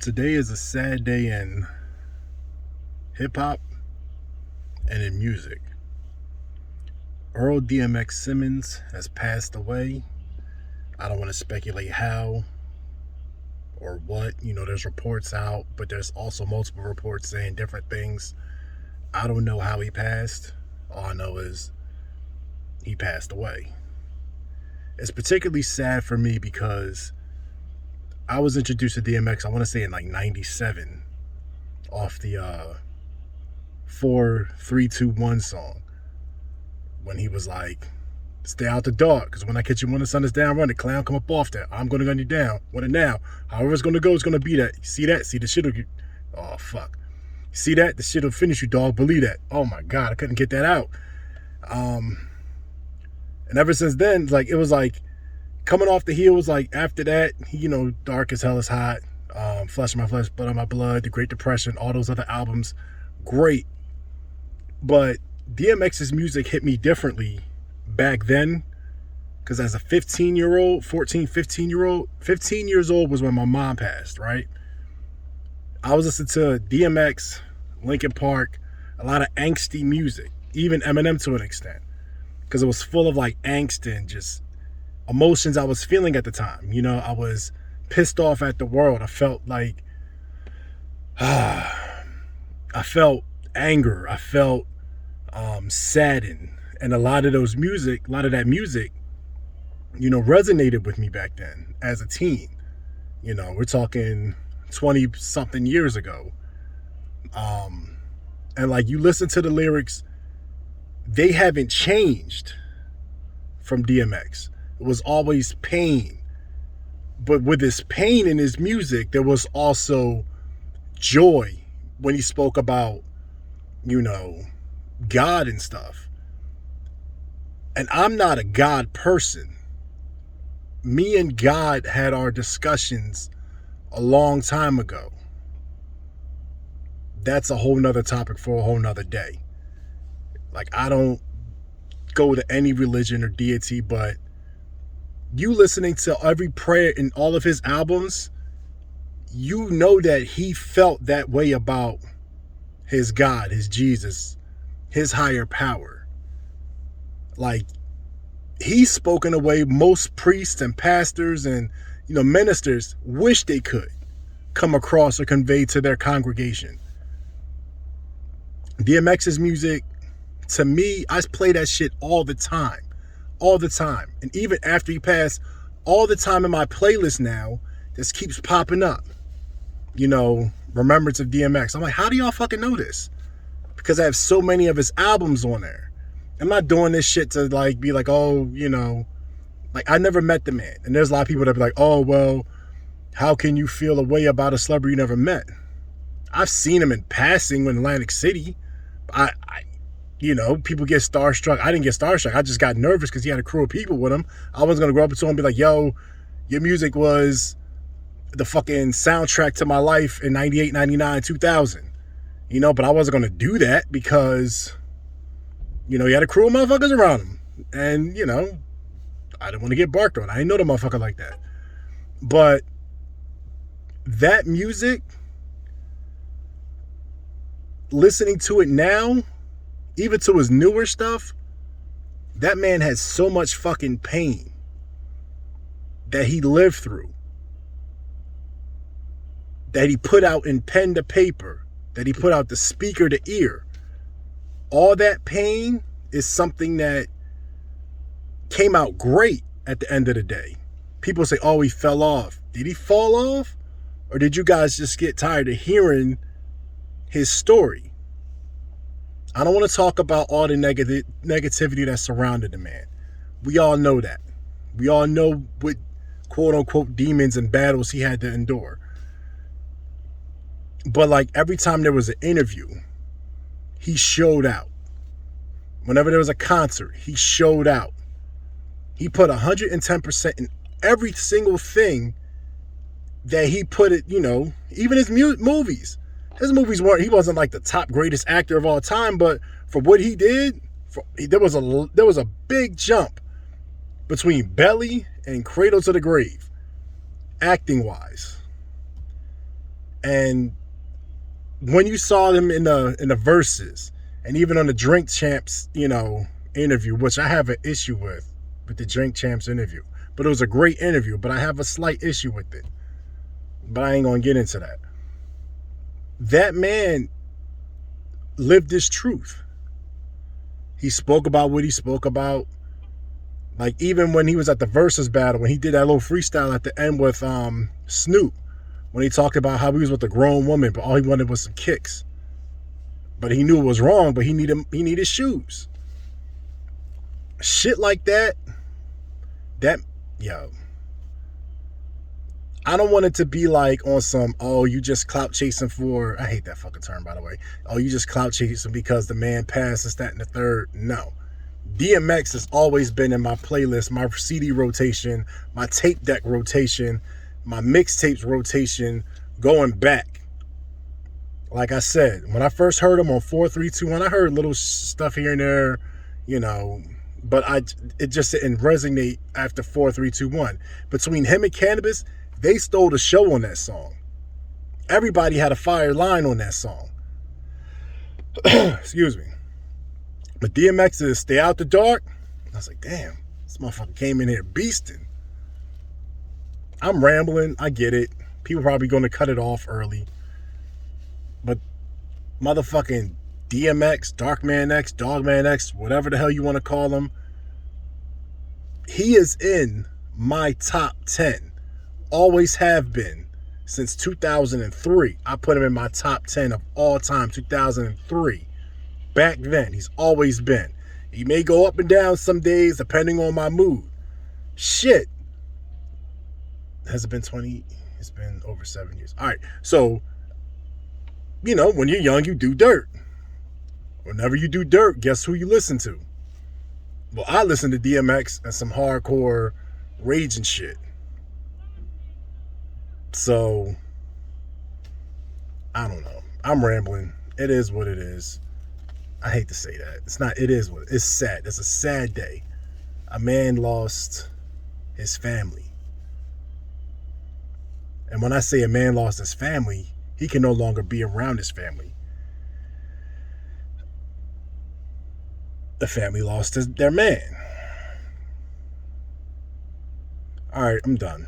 Today is a sad day in hip hop and in music. Earl DMX Simmons has passed away. I don't want to speculate how or what. There's reports out, but there's also multiple reports saying different things. I don't know how he passed. All I know is he passed away. It's particularly sad for me because I was introduced to DMX, I want to say in like 97, off the 4-3-2-1 song, when he was like, stay out the dark, because when I catch you when the sun is down, run the clown, come up off that. I'm going to gun you down. Want it now. However it's going to go, it's going to be that. You see that? See the shit will get... Oh, fuck. See that? The shit will finish you, dog. Believe that. Oh, my God. I couldn't get that out. And ever since then, it was like, coming off the heels, after that, Dark as Hell is Hot, Flesh of My Flesh, Blood of My Blood, The Great Depression, all those other albums, great. But DMX's music hit me differently back then, because as a 15-year-old, 14, 15-year-old, 15 years old was when my mom passed, right? I was listening to DMX, Linkin Park, a lot of angsty music, even Eminem to an extent, because it was full of angst and just emotions I was feeling at the time. I was pissed off at the world. I felt I felt anger. I felt saddened. And a lot of that music, resonated with me back then as a teen. We're talking 20 something years ago. And you listen to the lyrics, they haven't changed from DMX. It was always pain. But with this pain in his music, there was also joy when he spoke about, God and stuff. And I'm not a God person. Me and God had our discussions a long time ago. That's a whole nother topic for a whole nother day. I don't go to any religion or deity, but you listening to every prayer in all of his albums, you know that he felt that way about his God, his Jesus, his higher power. He's spoken a way most priests and pastors and, ministers wish they could come across or convey to their congregation. DMX's music, to me, I play that shit all the time. All the time. And even after he passed, all the time in my playlist now, this keeps popping up. Remembrance of DMX. I'm like, how do y'all fucking know this? Because I have so many of his albums on there. I'm not doing this shit to be like, oh, I never met the man. And there's a lot of people that be like, oh, well, how can you feel a way about a celebrity you never met? I've seen him in passing in Atlantic City. People get starstruck. I didn't get starstruck. I just got nervous because he had a crew of people with him. I wasn't going to go up to him and be like, yo, your music was the fucking soundtrack to my life in 98, 99, 2000. But I wasn't going to do that because, he had a crew of motherfuckers around him. And, I didn't want to get barked on. I didn't know the motherfucker like that. But that music, listening to it now, even to his newer stuff, that man has so much fucking pain that he lived through, that he put out in pen to paper, that he put out the speaker to ear. All that pain is something that came out great at the end of the day. People say, oh, he fell off. Did he fall off? Or did you guys just get tired of hearing his story? I don't want to talk about all the negativity that surrounded the man. We all know that. We all know what quote-unquote demons and battles he had to endure. But every time there was an interview, he showed out. Whenever there was a concert, he showed out. He put 110% in every single thing that he put it, even his movies. His movies he wasn't the top greatest actor of all time, but for what he did, there was a big jump between Belly and Cradle to the Grave, acting wise. And when you saw them in the verses, and even on the Drink Champs, interview, which I have an issue with the Drink Champs interview, but it was a great interview. But I have a slight issue with it. But I ain't gonna get into that. That man lived his truth. He spoke about what he spoke about. Like, even when he was at the Versus battle, when he did that little freestyle at the end with Snoop, when he talked about how he was with a grown woman, but all he wanted was some kicks. But he knew it was wrong, but he needed shoes. Shit like that, yo. I don't want it to be like on some, oh, you just clout chasing for, I hate that fucking term, by the way. Oh, you just clout chasing because the man passed this, that, and the third. No. DMX has always been in my playlist, my CD rotation, my tape deck rotation, my mixtapes rotation, going back. Like I said, when I first heard him on 4321, I heard little stuff here and there, but it just didn't resonate after 4321. Between him and Cannabis, they stole the show on that song. Everybody had a fire line on that song. Excuse me. But DMX is Stay Out the Dark. I was like, damn, this motherfucker came in here beasting. I'm rambling. I get it. People probably going to cut it off early. But motherfucking DMX, Darkman X, Dogman X, whatever the hell you want to call him, he is in my top 10. Always have been since 2003. I put him in my top 10 of all time, 2003. Back then, he's always been. He may go up and down some days depending on my mood. Shit. Has it been 20? It's been over 7 years. All right. So, when you're young, you do dirt. Whenever you do dirt, guess who you listen to? Well, I listen to DMX and some hardcore rage and shit. So, I don't know. I'm rambling. It is what it is. I hate to say that. It's not, it is what it's sad. It's a sad day. A man lost his family. And when I say a man lost his family, he can no longer be around his family. The family lost their man. All right, I'm done.